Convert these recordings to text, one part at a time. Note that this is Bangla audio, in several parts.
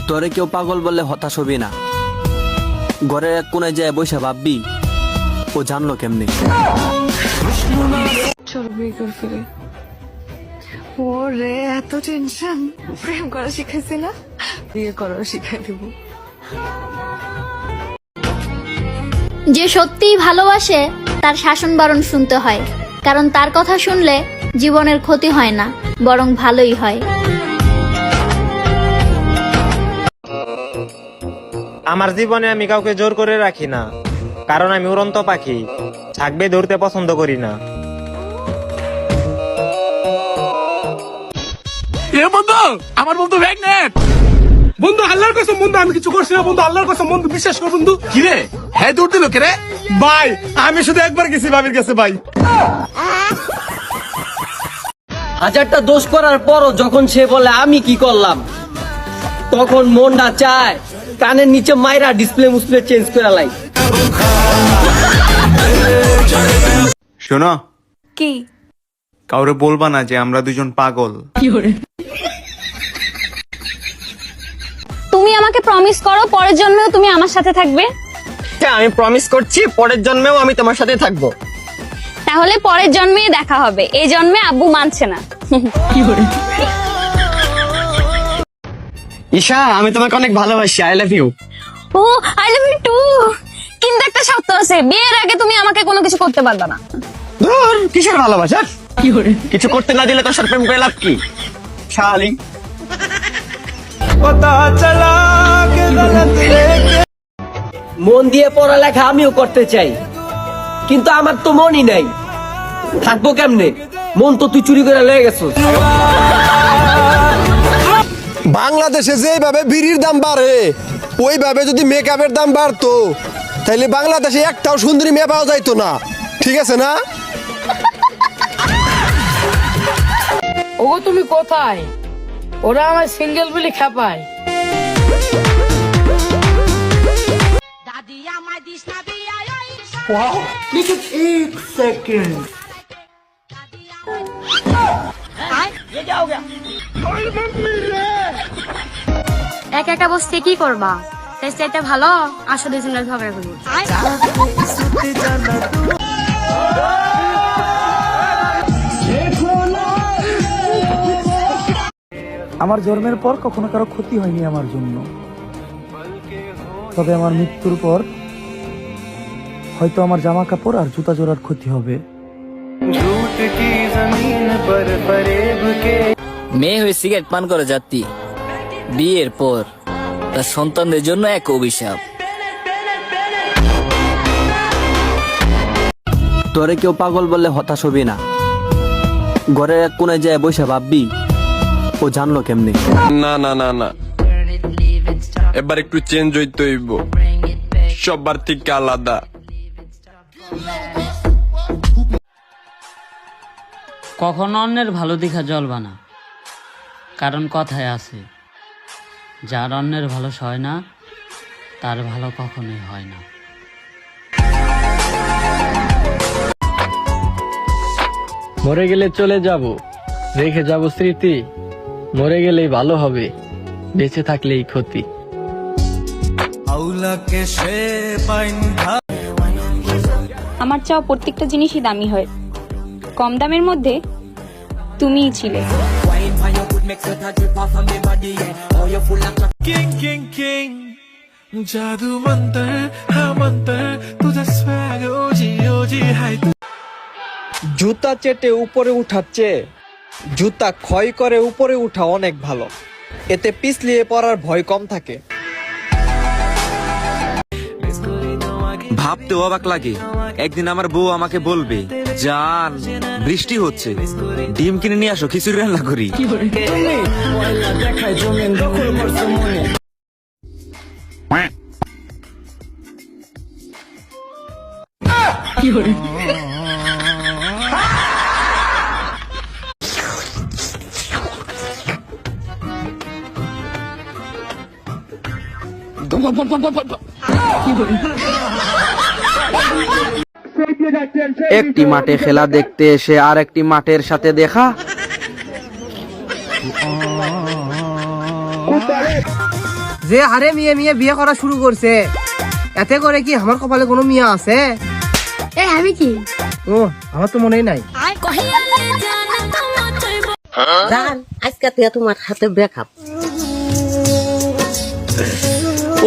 তোরে কেউ পাগল বললে হতাশ হবি না। ঘরের এক কোণে যায় বসে ভাববি ও জানলো কেমনে। চল বিয়ে করে ফেলে। ওরে এত টেনশন, প্রেম করা শিখাইছি না, বিয়ে করা শিখাই দেব। যে সত্যিই ভালোবাসে তার শাসন বারণ শুনতে হয়, কারণ তার কথা শুনলে জীবনের ক্ষতি হয় না, বরং ভালোই হয়। আমার জীবনে আমি কাউকে জোর করে রাখি না, কারণ আমি উড়ন্ত পাখি, থাকবে ধরতে পছন্দ করি না। বন্ধু, আমার বন্ধু ম্যাগনেট। বন্ধু আল্লাহর কসম, বন্ধু আমি কিছু করছি না, বন্ধু আল্লাহর কসম, বন্ধু বিশ্বাস কর বন্ধু। কি রে, হ্যাঁ দৌড় দিল কে রে? ভাই আমি শুধু একবার গেছি ভাবির কাছে ভাই। হাজারটা দোষ করার পরও যখন সে বলে আমি কি করলাম, তখন মনটা চায় কানের নিচে মাইরা ডিসপ্লে মুসপ্লে চেঞ্জ করে লাই। শোনো, কি কাউরে বলবা না যে আমরা দুজন পাগল। তুমি আমাকে প্রমিস করো পরের জন্মেও তুমি আমার সাথে থাকবে। আমি প্রমিস করছি পরের জন্মেও আমি তোমার সাথে থাকবো। তাহলে পরের জন্মেই দেখা হবে, এই জন্মে আব্বু মানছে না। ঈশা, আমি তোমাকে অনেক ভালোবাসি, I love you. Oh I love you too. কিন্তু একটা শর্ত আছে, বিয়ের আগে তুমি আমাকে কোনো কিছু করতে পারবে না। ধুর, কিসের ভালোবাসা? কিছু করতে না দিলে তোর সাথে প্রেম করে লাভ কি শালি? মন দিয়ে পড়ালেখা আমিও করতে চাই, কিন্তু আমার তো মনই নাই, থাকবো কেমনে? মন তো তুই চুরি করে লয়ে গেছিস। বাংলাদেশে যেভাবে বিড়ির দাম বাড়ে, ওইভাবে যদি মেকআপের দাম বাড়তো তাহলে বাংলাদেশে একটাও সুন্দরী মেয়ে পাওয়া যাইতো না। ঠিক আছে না? ওগো তুমি কোথায়? ওরা আমার সিঙ্গেল বলে খেপায়। একা একা বসতে কি করবা? এটা ভালো, আসো দুজনে ঝগড়া করি। আমার জন্মের পর কখনো কারো ক্ষতি হয়নি আমার জন্য, তবে আমার মৃত্যুর পর হয়তো আমার জামা কাপড় আর জুতা জোড়ার ক্ষতি হবে। মেয়ে হয়ে সিগারেট পান করে যাত্রী, বিয়ের পর তার সন্তানদের জন্য এক অভিশাপ। তোরে কেউ পাগল বললে হতাশ হবি না। ঘরের এক কোণে যায় বসে ভাববি ও জানলো কেমনে। না না না না, এবার একটু চেঞ্জ হইতে হইব, সবার থেকে আলাদা। কখনো অন্যের ভালো দেখা জ্বলবা না, কারণ কথায় আছে, যার অন্যের ভালো সয় না তার ভালো কখনোই হয় না। মরে গেলে চলে যাব, রেখে যাব স্মৃতি, মরে গেলেই ভালো হবে, বেঁচে থাকলেই ক্ষতি। আমার চাওয়া প্রত্যেকটা জিনিসই দামি হয়, কম দামের মধ্যে তুমিই ছিলে। জুতা চেটে উপরে উঠাচ্ছে, জুতা ক্ষয় করে উপরে উঠা অনেক ভালো, এতে পিছলিয়ে পড়ার ভয় কম থাকে। ভাবতে অবাক লাগে, একদিন আমার বউ আমাকে বলবে, জান বৃষ্টি হচ্ছে, ডিম কিনে নিয়ে আসো, খিচুড়ি রান্না করি। একটি মাঠে খেলা দেখতে এসে আর একটি মাঠের সাথে দেখা। যে হারে মেয়ে মেয়ে বিয়ে করা শুরু করছে, এতে করে কি আমার কপালে কোনো মেয়ে আছে? এই আমি কি ও আমার তো মনেই নাই। জান আজকে থেকে তোমার হাতে ব্রেকআপ।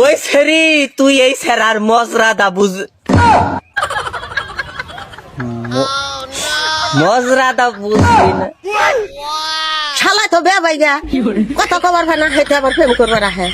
ওই সেরি তুই এই সেরার মজরাদা বুঝ, মজরাদা বুঝবি না। শালা তো বে ভাইগা কথা কবার ভাই না, হেঁটে আবার প্রেম করবার আহে।